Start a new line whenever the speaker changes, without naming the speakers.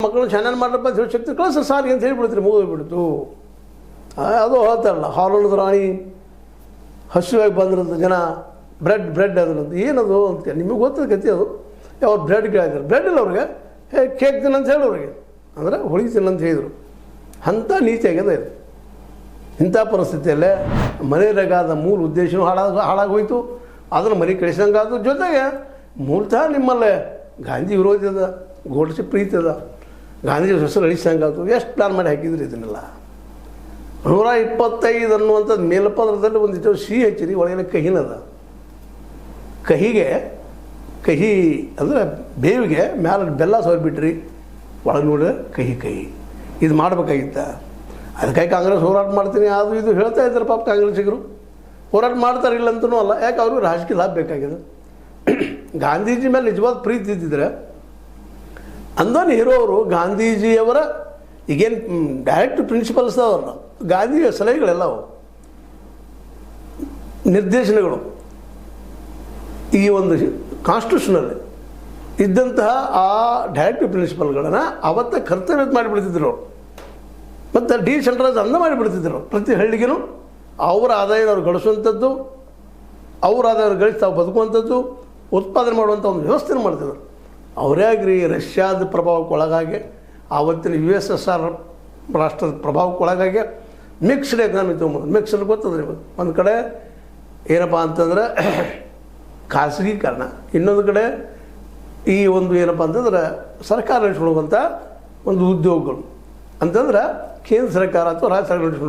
ಮಕ್ಕಳು ಚೆನ್ನಾಗಿ ಮಾಡ್ರಪ್ಪ ಅಂತ ಹೇಳಿ ಶಕ್ತಿ ಕಳಿಸ ಸಾರಿಗೆ ಅಂತ ಹೇಳಿಬಿಡ್ತೀರಿ, ಮುಗಿದೋಗ್ಬಿಡ್ತು. ಅದು ಹೇಳ್ತಾರಲ್ಲ, ಹಾಲುಣ್ಣದ ರಾಣಿ ಹಸಿವಾಗಿ ಬಂದ್ರಂತ ಜನ ಬ್ರೆಡ್ ಅದರಂತ ಏನದು ಅಂತ ನಿಮಗೆ ಗೊತ್ತದ ಗತಿ. ಅದು ಯಾವ ಬ್ರೆಡ್ ಕೇಳಿದ್ರು, ಬ್ರೆಡ್ ಇಲ್ಲ ಅವ್ರಿಗೆ, ಕೇಕ್ ತಿನ್ನಂತ ಹೇಳಿ ಅವ್ರಿಗೆ, ಅಂದರೆ ಹುಳಿ ತಿನ್ನಂತ ಹೇಳಿದರು. ಅಂಥ ನೀತಿ ಆಗ್ಯದ ಇದು. ಇಂಥ ಪರಿಸ್ಥಿತಿಯಲ್ಲೇ ಮನೆಯಲ್ಲಾಗಾದ ಮೂಲ ಉದ್ದೇಶವೂ ಹಾಳಾಗೋಯ್ತು, ಅದನ್ನು ಮನೆ ಕಳಿಸಂಗಾದ್ರು. ಜೊತೆಗೆ ಮೂಲತಃ ನಿಮ್ಮಲ್ಲೇ ಗಾಂಧಿ ವಿರೋಧಿ ಅದ, ಗೋಡ್ಸೆ ಪ್ರೀತಿ ಅದ, ಗಾಂಧಿ ಹೆಸರು ಅಳಿಸಂಗಾಯ್ತು. ಎಷ್ಟು ಪ್ಲಾನ್ ಮಾಡಿ ಹಾಕಿದ್ರಿ ಇದನ್ನೆಲ್ಲ. 125 ಅನ್ನುವಂಥದ್ದು ಮೇಲ್ಪದರದಲ್ಲಿ ಒಂದಿಷ್ಟು ಸಿಹಿ ಹಚ್ಚಿರಿ, ಒಳಗೆಲ್ಲ ಕಹಿನದ. ಕಹಿ ಅಂದರೆ ಬೇವಿಗೆ ಮ್ಯಾಲೆ ಬೆಲ್ಲ ಸೋರ್ಬಿಟ್ರಿ, ಒಳಗೆ ನೋಡಿದ್ರೆ ಕಹಿ ಇದು ಮಾಡಬೇಕಾಗಿತ್ತ. ಅದಕ್ಕಾಗಿ ಕಾಂಗ್ರೆಸ್ ಹೋರಾಟ ಮಾಡ್ತೀನಿ ಅದು ಇದು ಹೇಳ್ತಾ ಇದ್ದಾರೆ ಪಾಪ ಕಾಂಗ್ರೆಸ್ಸಿಗರು. ಹೋರಾಟ ಮಾಡ್ತಾರೆ ಇಲ್ಲ ಅಂತನೂ ಅಲ್ಲ, ಯಾಕೆ ಅವ್ರಿಗೆ ರಾಜಕೀಯ ಲಾಭ ಬೇಕಾಗಿದೆ. ಗಾಂಧೀಜಿ ಮೇಲೆ ನಿಜವಾದ ಪ್ರೀತಿ ಇದ್ದಿದ್ರೆ ಅಂದೋನಿ ಹೀರೋ ಅವರು ಗಾಂಧೀಜಿಯವರ ಈಗೇನು ಡೈರೆಕ್ಟ್ ಪ್ರಿನ್ಸಿಪಲ್ಸ್ ಅವ್ರನ್ನ ಗಾಂಧಿಯ ಸಲಹೆಗಳೆಲ್ಲ ಅವು ನಿರ್ದೇಶನಗಳು ಈ ಒಂದು ಕಾನ್ಸ್ಟಿಟ್ಯೂಷನಲ್ಲಿ ಇದ್ದಂತಹ ಆ ಡೈರೆಕ್ಟಿವ್ ಪ್ರಿನ್ಸಿಪಲ್ಗಳನ್ನು ಅವತ್ತ ಕರ್ತವ್ಯ ಮಾಡಿಬಿಡ್ತಿದ್ರು ಅವರು. ಮತ್ತು ಡಿಸೆಂಟ್ರಲೈಸ್ ಅಂದ ಮಾಡಿಬಿಡ್ತಿದ್ರು. ಪ್ರತಿ ಹಳ್ಳಿಗೂ ಅವರ ಆದಾಯ ಅವ್ರು ಗಳಿಸುವಂಥದ್ದು, ಅವ್ರ ಆದಾಯ ಗಳಿಸಿ ತಾವು ಬದುಕುವಂಥದ್ದು, ಉತ್ಪಾದನೆ ಮಾಡುವಂಥ ಒಂದು ವ್ಯವಸ್ಥೆ ಮಾಡ್ತಿದ್ರು. ಅವರೇ ಆಗ್ರಿ ರಷ್ಯಾದ ಪ್ರಭಾವಕ್ಕೆ ಒಳಗಾಗಿ, ಆವತ್ತಿನ USSR ರಾಷ್ಟ್ರದ ಪ್ರಭಾವಕ್ಕೆ ಒಳಗಾಗಿ ಮಿಕ್ಸ್ಡ್ ಎಕಾನಮಿ ತೊಗೊಂಬಂದು. ಮಿಕ್ಸ್ಡ್ ಗೊತ್ತದ್ರಿ, ಒಂದು ಕಡೆ ಏನಪ್ಪ ಅಂತಂದ್ರೆ ಖಾಸಗೀಕರಣ, ಇನ್ನೊಂದು ಕಡೆ ಈ ಒಂದು ಏನಪ್ಪ ಅಂತಂದ್ರೆ ಸರ್ಕಾರ ನಡೆಸ್ಕೊಳ್ಳುವಂಥ ಒಂದು ಉದ್ಯೋಗಗಳು ಅಂತಂದ್ರೆ ಕೇಂದ್ರ ಸರ್ಕಾರ ಅಥವಾ ರಾಜ್ಯ ಸರ್ಕಾರ ನಡೆಸ್ಕೊಂಡು